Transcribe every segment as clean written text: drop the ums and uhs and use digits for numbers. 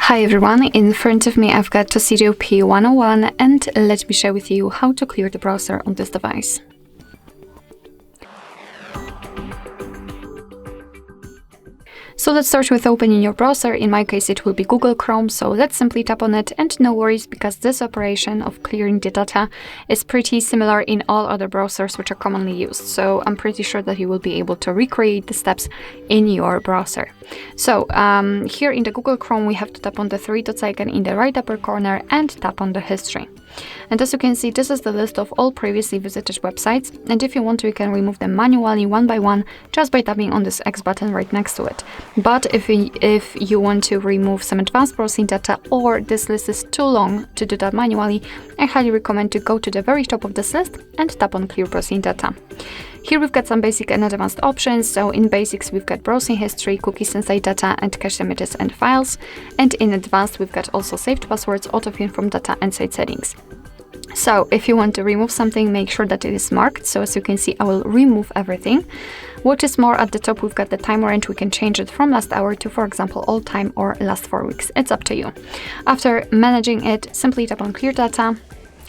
Hi everyone, in front of me I've got TOSCIDO P101 and let me share with you how to clear the browser on this device. So let's start with opening your browser. In my case it will be Google Chrome, so let's simply tap on it, and no worries because this operation of clearing the data is pretty similar in all other browsers which are commonly used. So I'm pretty sure that you will be able to recreate the steps in your browser. So here in the Google Chrome we have to tap on the three dots icon in the right upper corner and tap on the history. And as you can see, this is the list of all previously visited websites, and if you want to, you can remove them manually one by one just by tapping on this X button right next to it. But if you want to remove some advanced browsing data, or this list is too long to do that manually, I highly recommend to go to the very top of this list and tap on Clear Browsing Data. Here we've got some basic and advanced options. So in basics we've got browsing history, cookies and site data, and cache images and files. And in advanced we've got also saved passwords, autofill from data, and site settings. So if you want to remove something, make sure that it is marked. So as you can see, I will remove everything. What is more, at the top we've got the time range. We can change it from last hour to, for example, all time or last 4 weeks. It's up to you. After managing it, simply tap on Clear Data.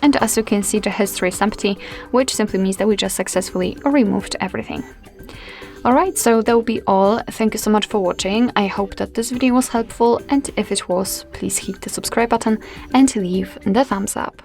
And as you can see, the history is empty, which simply means that we just successfully removed everything. Alright, so that will be all. Thank you so much for watching. I hope that this video was helpful, and if it was, please hit the subscribe button and leave the thumbs up.